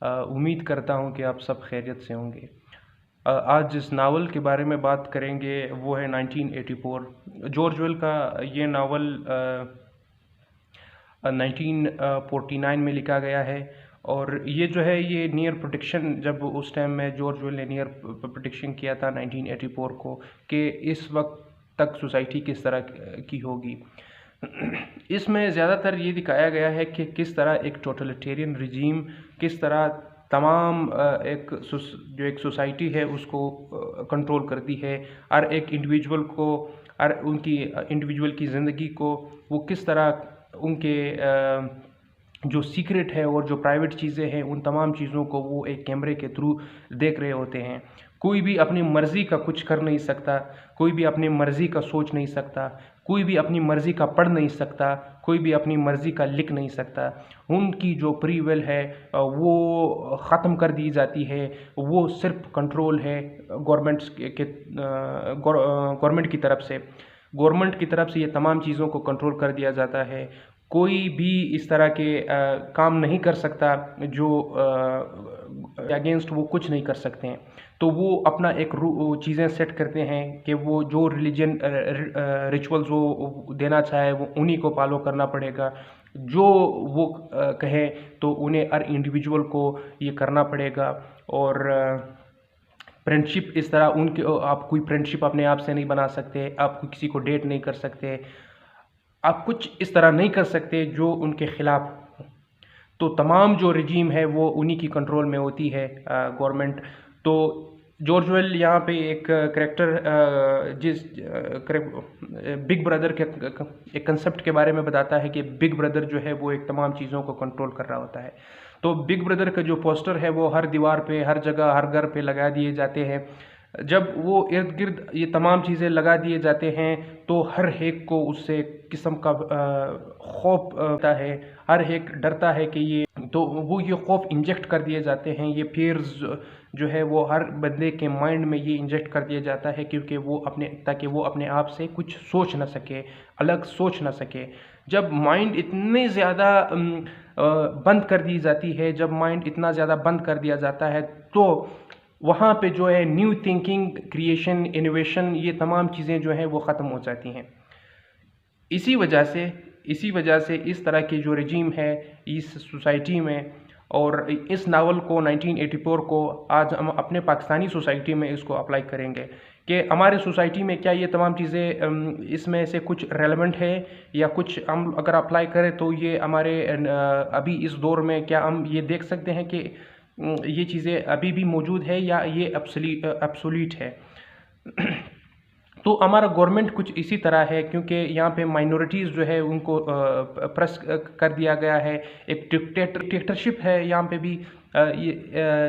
उम्मीद करता हूँ कि आप सब खैरियत से होंगे। आज जिस नावल के बारे में बात करेंगे वो है 1984। जॉर्ज वेल का ये नावल 1949 में लिखा गया है। और ये जो है ये नियर प्रोडिक्शन, जब उस टाइम में जॉर्ज वेल ने नियर प्रोडिक्शन किया था 1984 को कि इस वक्त तक सोसाइटी किस तरह की होगी। इसमें ज़्यादातर ये दिखाया गया है कि किस तरह एक टोटलिटेरियन रिजीम किस तरह तमाम जो एक सोसाइटी है उसको कंट्रोल करती है। हर एक इंडिविजुअल को, हर उनकी इंडिविजुअल की ज़िंदगी को वो किस तरह उनके जो सीक्रेट है और जो प्राइवेट चीज़ें हैं उन तमाम चीज़ों को वो एक कैमरे के थ्रू देख रहे होते हैं। कोई भी अपनी मर्ज़ी का कुछ कर नहीं सकता, कोई भी अपनी मर्ज़ी का सोच नहीं सकता, कोई भी अपनी मर्ज़ी का पढ़ नहीं सकता, कोई भी अपनी मर्ज़ी का लिख नहीं सकता। उनकी जो फ्री विल है वो ख़त्म कर दी जाती है। वो सिर्फ कंट्रोल है गवर्नमेंट की तरफ से। गवर्नमेंट की तरफ से ये तमाम चीज़ों को कंट्रोल कर दिया जाता है। कोई भी इस तरह के काम नहीं कर सकता जो अगेंस्ट वो कुछ नहीं कर सकते हैं। तो वो अपना एक चीज़ें सेट करते हैं कि वो जो रिलीजन रिचुअल्स वो देना चाहे वो उन्हीं को फॉलो करना पड़ेगा। जो वो कहें तो उन्हें हर इंडिविजुअल को ये करना पड़ेगा। और फ्रेंडशिप इस तरह उनके आप कोई फ्रेंडशिप अपने आप से नहीं बना सकते, आप किसी को डेट नहीं कर सकते, आप कुछ इस तरह नहीं कर सकते जो उनके खिलाफ। तो तमाम जो रजीम है वो उन्हीं की कंट्रोल में होती है गवर्नमेंट। तो जॉर्ज वेल यहाँ पे एक करेक्टर बिग ब्रदर के एक कंसेप्ट के बारे में बताता है कि बिग ब्रदर जो है वो एक तमाम चीज़ों को कंट्रोल कर रहा होता है। तो बिग ब्रदर का जो पोस्टर है वो हर दीवार पे, हर जगह, हर घर पे लगा दिए जाते हैं। जब वो इर्द गिर्द ये तमाम चीज़ें लगा दिए जाते हैं तो हर एक को उससे किस्म का खौफ होता है। हर एक डरता है कि ये, तो वो ये खौफ इंजेक्ट कर दिए जाते हैं। ये फियर्स जो है वो हर बंदे के माइंड में ये इंजेक्ट कर दिया जाता है क्योंकि वो ताकि वो अपने आप से कुछ सोच ना सके, अलग सोच ना सके। जब माइंड इतने ज़्यादा बंद कर दी जाती है, जब माइंड इतना ज़्यादा बंद कर दिया जाता है तो वहाँ पे जो है न्यू थिंकिंग, क्रिएशन, इनोवेशन, ये तमाम चीज़ें जो हैं वो ख़त्म हो जाती हैं। इसी वजह से इस तरह की जो रजीम है इस सोसाइटी में, और इस नावल को 1984 को आज हम अपने पाकिस्तानी सोसाइटी में इसको अप्लाई करेंगे कि हमारे सोसाइटी में क्या ये तमाम चीज़ें इसमें से कुछ रेलेवेंट है या कुछ हम अगर अप्लाई करें तो ये हमारे अभी इस दौर में क्या हम ये देख सकते हैं कि ये चीज़ें अभी भी मौजूद है या ये एब्सोल्यूट है। तो हमारा गवर्नमेंट कुछ इसी तरह है क्योंकि यहाँ पे माइनॉरिटीज़ जो है उनको प्रेस कर दिया गया है। एक डिक्टेटरशिप है यहाँ पे भी।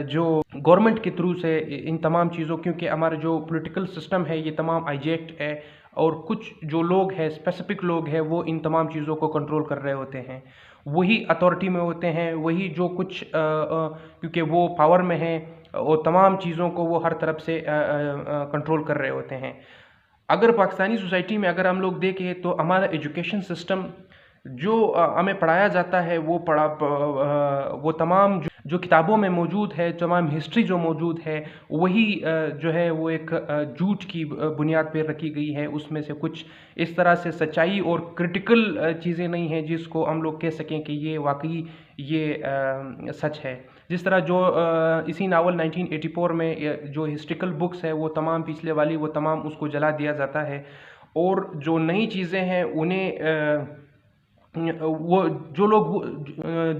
जो गवर्नमेंट के थ्रू से इन तमाम चीज़ों, क्योंकि हमारा जो पॉलिटिकल सिस्टम है ये तमाम हाईजैक्ट है और कुछ जो लोग हैं, स्पेसिफिक लोग हैं, वो इन तमाम चीज़ों को कंट्रोल कर रहे होते हैं। वही अथॉरिटी में होते हैं, वही जो कुछ क्योंकि वो पावर में हैं और तमाम चीज़ों को वो हर तरफ से कंट्रोल कर रहे होते हैं। अगर पाकिस्तानी सोसाइटी में अगर हम लोग देखें तो हमारा एजुकेशन सिस्टम जो हमें पढ़ाया जाता है वो तमाम जो किताबों में मौजूद है, तमाम हिस्ट्री जो मौजूद है वही जो है वो एक झूठ की बुनियाद पर रखी गई है। उसमें से कुछ इस तरह से सच्चाई और क्रिटिकल चीज़ें नहीं हैं जिसको हम लोग कह सकें कि ये वाकई ये सच है। जिस तरह जो इसी नावल 1984 में जो हिस्ट्रिकल बुक्स है वो तमाम पिछले वाली वो तमाम उसको जला दिया जाता है और जो नई चीज़ें हैं उन्हें वो जो लोग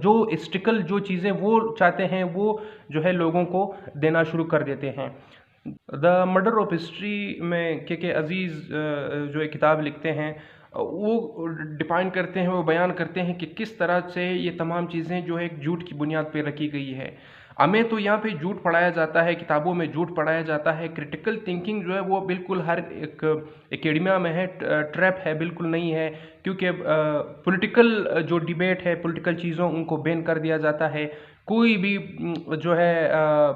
जो हिस्ट्रिकल जो चीज़ें वो चाहते हैं वो जो है लोगों को देना शुरू कर देते हैं। द मर्डर ऑफ हिस्ट्री में के अज़ीज़ जो एक किताब लिखते हैं वो डिफाइन करते हैं, वो बयान करते हैं कि किस तरह से ये तमाम चीज़ें जो है एक झूठ की बुनियाद पे रखी गई है। हमें तो यहाँ पे झूठ पढ़ाया जाता है, किताबों में झूठ पढ़ाया जाता है। क्रिटिकल थिंकिंग जो है वो बिल्कुल हर एक एकेडमिया में है, ट्रैप है, बिल्कुल नहीं है। क्योंकि पॉलिटिकल जो डिबेट है, पॉलिटिकल चीज़ों उनको बैन कर दिया जाता है। कोई भी जो है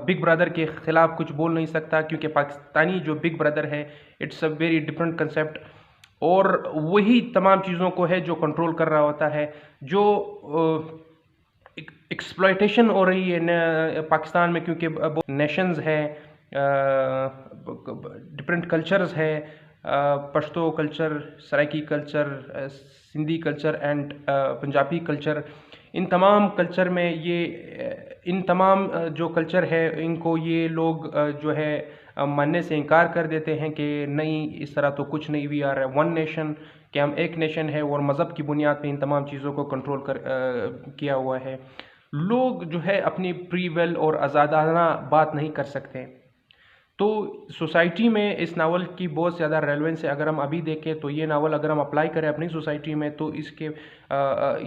बिग ब्रदर के ख़िलाफ़ कुछ बोल नहीं सकता क्योंकि पाकिस्तानी जो बिग ब्रदर है it's a very different concept. और वही तमाम चीज़ों को है जो कंट्रोल कर रहा होता है। जो एक्सप्लॉयटेशन हो रही है पाकिस्तान में, क्योंकि नेशंस है, डिफरेंट कल्चर्स है, Pashto culture, Saraiki culture, Sindhi culture and Punjabi culture. इन तमाम कल्चर में इन तमाम जो कल्चर है इनको ये लोग जो है मानने से इनकार कर देते हैं कि नहीं, इस तरह तो कुछ नहीं, वी आर वन नेशन, कि हम एक नेशन है, और मज़हब की बुनियाद पे इन तमाम चीज़ों को कंट्रोल किया हुआ है। लोग जो है अपनी फ्री विल और आज़ादाना बात नहीं कर सकते। तो सोसाइटी में इस नावल की बहुत ज़्यादा रेलेवेंस है। अगर हम अभी देखें तो ये नावल अगर हम अप्लाई करें अपनी सोसाइटी में तो इसके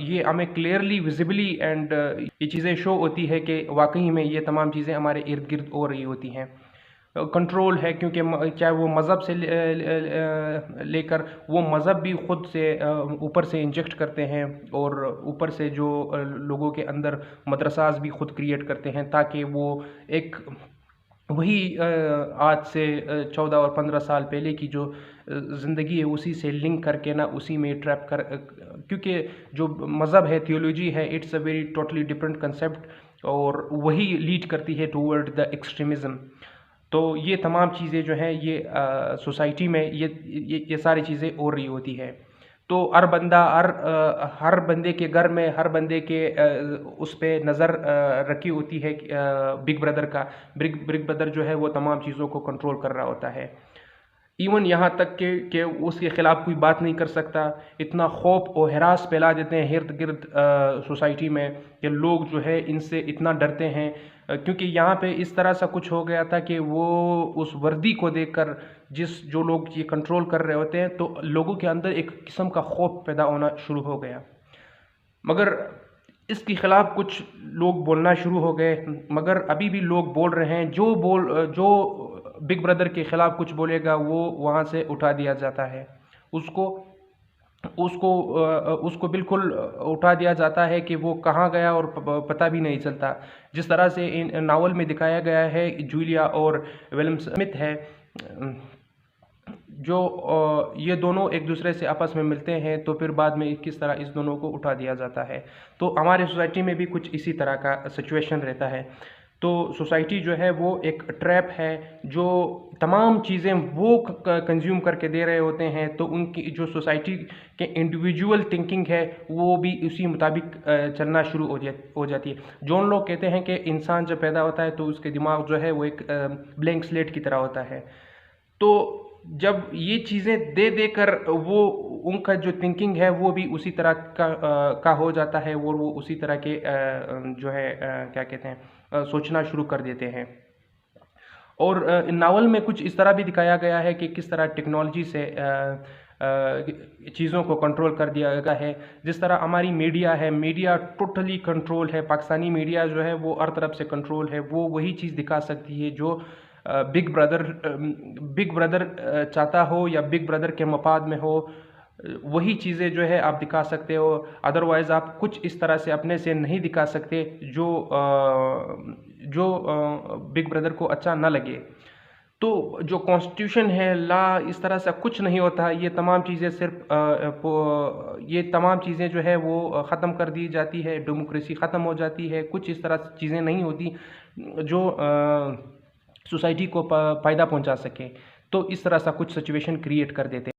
ये हमें क्लियरली विजिबली एंड ये चीज़ें शो होती है कि वाकई में ये तमाम चीज़ें हमारे इर्द गिर्द हो रही होती हैं। कंट्रोल है, क्योंकि चाहे वो मज़हब से लेकर वो मज़हब भी ख़ुद से ऊपर से इंजेक्ट करते हैं, और ऊपर से जो लोगों के अंदर मदरसास भी ख़ुद क्रिएट करते हैं, ताकि वो एक वही आज से 14 और 15 साल पहले की जो ज़िंदगी है उसी से लिंक करके ना उसी में ट्रैप कर, क्योंकि जो मज़हब है, थियोलॉजी है, it's a very totally different concept, और वही लीड करती है टूवर्ड द एक्सट्रीमिज़म। तो ये तमाम चीज़ें जो हैं ये सोसाइटी में ये सारी चीज़ें हो रही होती है। तो हर बंदे के घर में, हर बंदे के उस पे नज़र रखी होती है बिग ब्रदर का। बिग ब्रदर जो है वो तमाम चीज़ों को कंट्रोल कर रहा होता है। इवन यहाँ तक कि उसके ख़िलाफ़ कोई बात नहीं कर सकता। इतना खौफ और हरास फैला देते हैं इर्द गिर्द सोसाइटी में कि लोग जो है इनसे इतना डरते हैं, क्योंकि यहाँ पे इस तरह सा कुछ हो गया था कि वो उस वर्दी को देखकर जो लोग ये कंट्रोल कर रहे होते हैं, तो लोगों के अंदर एक किस्म का खौफ पैदा होना शुरू हो गया। मगर इसके ख़िलाफ़ कुछ लोग बोलना शुरू हो गए, मगर अभी भी लोग बोल रहे हैं। जो बिग ब्रदर के ख़िलाफ़ कुछ बोलेगा वो वहाँ से उठा दिया जाता है, उसको बिल्कुल उठा दिया जाता है कि वो कहाँ गया और पता भी नहीं चलता। जिस तरह से इन नावल में दिखाया गया है, जूलिया और विलियम स्मिथ है, जो ये दोनों एक दूसरे से आपस में मिलते हैं, तो फिर बाद में किस तरह इस दोनों को उठा दिया जाता है। तो हमारे सोसाइटी में भी कुछ इसी तरह का सिचुएशन रहता है। तो सोसाइटी जो है वो एक ट्रैप है, जो तमाम चीज़ें वो कंज्यूम करके दे रहे होते हैं, तो उनकी जो सोसाइटी के इंडिविजुअल थिंकिंग है वो भी उसी मुताबिक चलना शुरू हो जाती है। जो उन लोग कहते हैं कि इंसान जब पैदा होता है तो उसके दिमाग जो है वो एक ब्लैंक स्लेट की तरह होता है। तो जब ये चीज़ें दे कर वो उनका जो थिंकिंग है वो भी उसी तरह का हो जाता है, वो उसी तरह के जो है क्या कहते हैं सोचना शुरू कर देते हैं। और नावल में कुछ इस तरह भी दिखाया गया है कि किस तरह टेक्नोलॉजी से चीज़ों को कंट्रोल कर दिया गया है। जिस तरह हमारी मीडिया है, मीडिया टोटली कंट्रोल है। पाकिस्तानी मीडिया जो है वो हर तरफ से कंट्रोल है। वो वही चीज़ दिखा सकती है जो बिग ब्रदर चाहता हो या बिग ब्रदर के मफाद में हो, वही चीज़ें जो है आप दिखा सकते हो। अदरवाइज़ आप कुछ इस तरह से अपने से नहीं दिखा सकते जो बिग ब्रदर को अच्छा ना लगे। तो जो कॉन्स्टिट्यूशन है, लॉ, इस तरह से कुछ नहीं होता। ये तमाम चीज़ें ये तमाम चीज़ें जो है वो ख़त्म कर दी जाती है, डेमोक्रेसी ख़त्म हो जाती है। कुछ इस तरह चीज़ें नहीं होती जो सोसाइटी को फ़ायदा पहुंचा सके। तो इस तरह सा कुछ सिचुएशन क्रिएट कर देते हैं।